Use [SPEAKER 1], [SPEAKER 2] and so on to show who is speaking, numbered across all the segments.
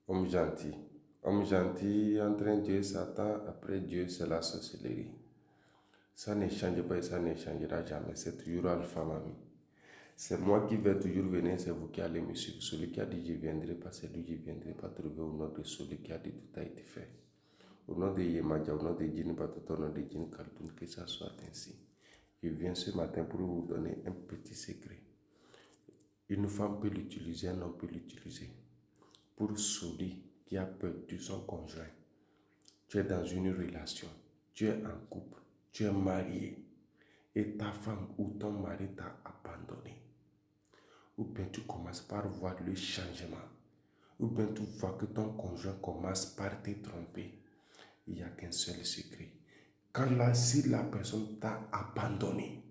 [SPEAKER 1] Homme gentil. Homme gentil, entre Dieu et Satan, après Dieu, c'est la sorcellerie. Ça ne change pas et ça ne changera jamais. C'est toujours alpha, mamie. C'est moi qui vais toujours venir, c'est vous qui allez me suivre. Celui qui a dit je viendrai pas, c'est lui qui viendrai pas trouver au nom de celui qui a dit tout a été fait. Au nom de Yemaja, au nom de Djinn Batoto, au nom de Djinn Kaltoun, que ça soit ainsi. Je viens ce matin pour vous donner un petit secret. Une femme peut l'utiliser, un homme peut l'utiliser. Pour celui qui a perdu son conjoint, tu es dans une relation, tu es en couple, tu es marié et ta femme ou ton mari t'a abandonné. Ou bien tu commences par voir le changement, ou bien tu vois que ton conjoint commence par te tromper. Il n'y a qu'un seul secret. Si la personne t'a abandonné,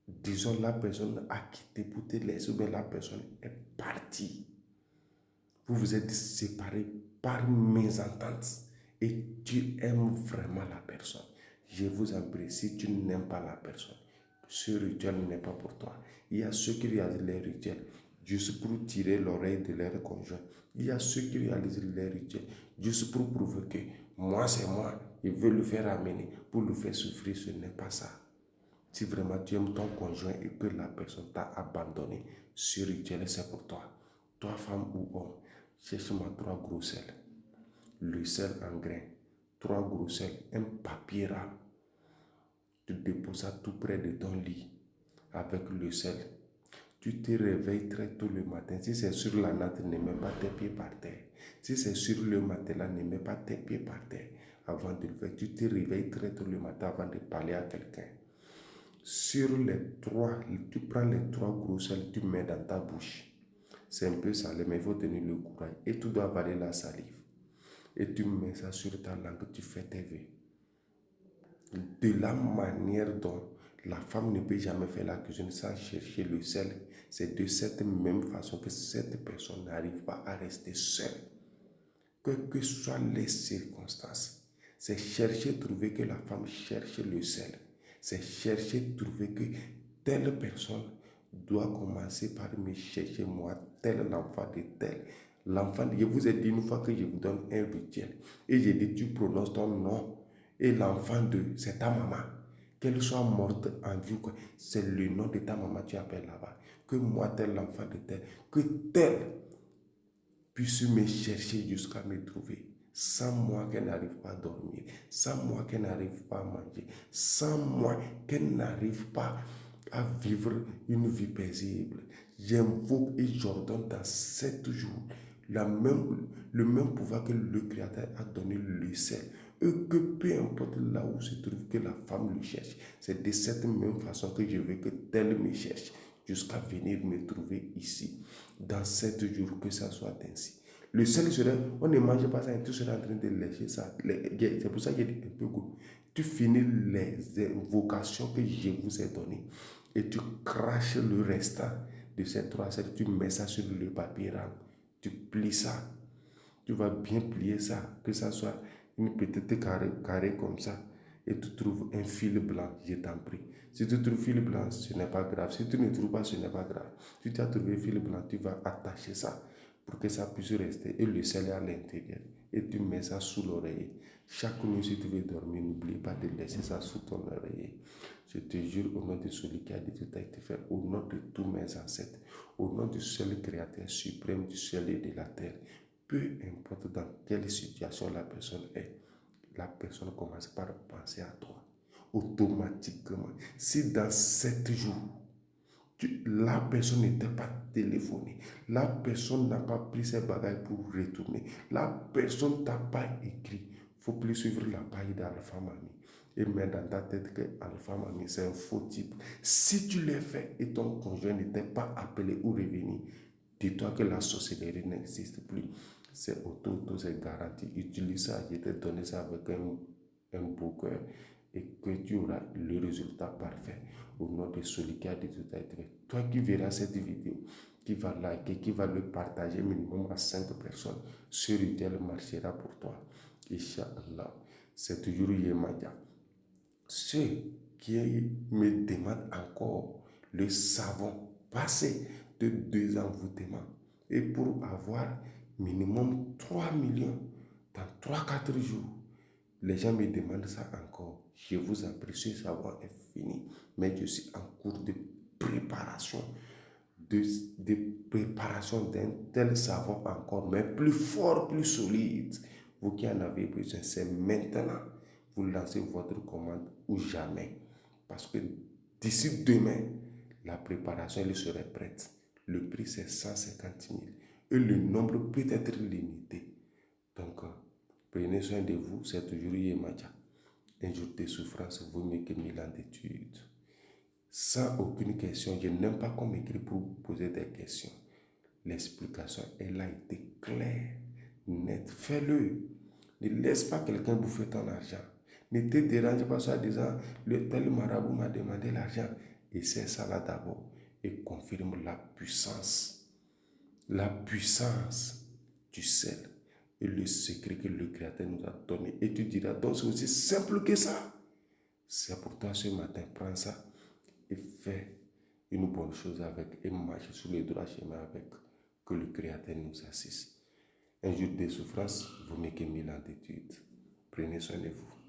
[SPEAKER 1] disons la personne a quitté pour te laisser, ou bien la personne est partie. Vous vous êtes séparés par mésentente et tu aimes vraiment la personne. Je vous en prie, si tu n'aimes pas la personne, ce rituel n'est pas pour toi. Il y a ceux qui réalisent les rituels juste pour tirer l'oreille de leur conjoint. Il y a ceux qui réalisent les rituels juste pour prouver que moi c'est moi, ils veulent le faire amener pour le faire souffrir. Ce n'est pas ça. Si vraiment tu aimes ton conjoint et que la personne t'a abandonné, ce rituel c'est pour toi. Toi, femme ou homme, cherche-moi 3 gros sels. Le sel en grain, 3 gros sels, un papier rare. Tu déposes ça tout près de ton lit avec le sel. Tu te réveilles très tôt le matin. Si c'est sur la natte, ne mets pas tes pieds par terre. Si c'est sur le matelas, ne mets pas tes pieds par terre. Avant de le faire, tu te réveilles très tôt le matin avant de parler à quelqu'un. Sur les 3, tu prends les 3 gros sels, tu mets dans ta bouche. C'est un peu salé, mais il faut tenir le courage. Et tu dois avaler la salive. Et tu mets ça sur ta langue, tu fais tes vœux. De la manière dont la femme ne peut jamais faire la cuisine sans chercher le sel, c'est de cette même façon que cette personne n'arrive pas à rester seule. Quelles que soient les circonstances, c'est chercher, trouver que la femme cherche le sel. C'est chercher, trouver que telle personne doit commencer par me chercher moi, tel l'enfant de tel. L'enfant, je vous ai dit une fois que je vous donne un rituel et j'ai dit tu prononces ton nom et l'enfant c'est ta maman. Qu'elle soit morte en vie, c'est le nom de ta maman que tu appelles là-bas. Que moi, tel l'enfant de tel, que tel puisse me chercher jusqu'à me trouver. Sans moi qu'elle n'arrive pas à dormir, sans moi qu'elle n'arrive pas à manger, sans moi qu'elle n'arrive pas à vivre une vie paisible. J'invoque et j'ordonne dans 7 jours le même pouvoir que le Créateur a donné le sel. Et que peu importe là où se trouve que la femme le cherche, c'est de cette même façon que je veux que tel me cherche jusqu'à venir me trouver ici. Dans 7 jours, que ça soit ainsi. Le sel serait, on ne mange pas ça et tu seras en train de lécher ça. C'est pour ça que j'ai dit un peu goût. Tu finis les invocations que je vous ai données et tu craches le restant de ces 3 sels. Tu mets ça sur le papier rang. Tu plies ça. Tu vas bien plier ça, que ça soit une petite carré comme ça. Et tu trouves un fil blanc, je t'en prie. Si tu trouves fil blanc, ce n'est pas grave. Si tu ne trouves pas, ce n'est pas grave. Si tu as trouvé fil blanc, tu vas attacher ça pour que ça puisse rester. Et le sel est à l'intérieur. Et tu mets ça sous l'oreiller. Chaque nuit, si tu veux dormir, n'oublie pas de laisser ça sous ton oreiller. Je te jure au nom de celui qui a dit tout a été fait, au nom de tous mes ancêtres, au nom du seul Créateur suprême du ciel et de la terre. Peu importe dans quelle situation la personne est, la personne commence par penser à toi. Automatiquement. Si dans 7 jours, la personne n'était pas téléphonée, la personne n'a pas pris ses bagages pour retourner, la personne t'a pas écrit, il ne faut plus suivre la page d'Alpha Mami et mettre dans ta tête que Alpha Mami c'est un faux type. Si tu l'as fait et ton conjoint n'était pas appelé ou revenu, dis-toi que la sorcellerie n'existe plus. C'est auto, c'est garanti. Utilise ça, je t'ai donné ça avec un beau cœur et que tu auras le résultat parfait au nom de celui qui a dit tout à être. Toi qui verras cette vidéo, qui va liker, qui va le partager minimum à 5 personnes, ce rituel marchera pour toi. Inch'Allah. C'est toujours Yemaja. Ceux qui me demandent encore le savon passé de 2 envoûtements et pour avoir minimum 3 millions dans 3 4 jours. Les gens me demandent ça encore. Je vous apprécie, ce savoir est fini. Mais je suis en cours de préparation, de préparation d'un tel savon encore, mais plus fort, plus solide. Vous qui en avez besoin, c'est maintenant. Vous lancez votre commande ou jamais. Parce que d'ici demain, la préparation elle serait prête. Le prix c'est 150 000. Et le nombre peut être limité. Donc, prenez soin de vous, c'est toujours Yemaja. Un jour de souffrance vaut mieux que 1000 ans d'études. Sans aucune question, je n'aime pas qu'on m'écrit pour poser des questions. L'explication, elle a été claire, nette. Fais-le. Ne laisse pas quelqu'un bouffer ton argent. Ne te dérange pas ça en disant, le tel marabout m'a demandé l'argent. Essaie ça là d'abord et confirme la puissance du sel et le secret que le Créateur nous a donné. Et tu diras, donc c'est aussi simple que ça. C'est pour toi ce matin, prends ça et fais une bonne chose avec et marche sur le droit chemin avec. Que le Créateur nous assiste. Un jour de souffrance vaut mieux que 1000 ans d'études. Prenez soin de vous.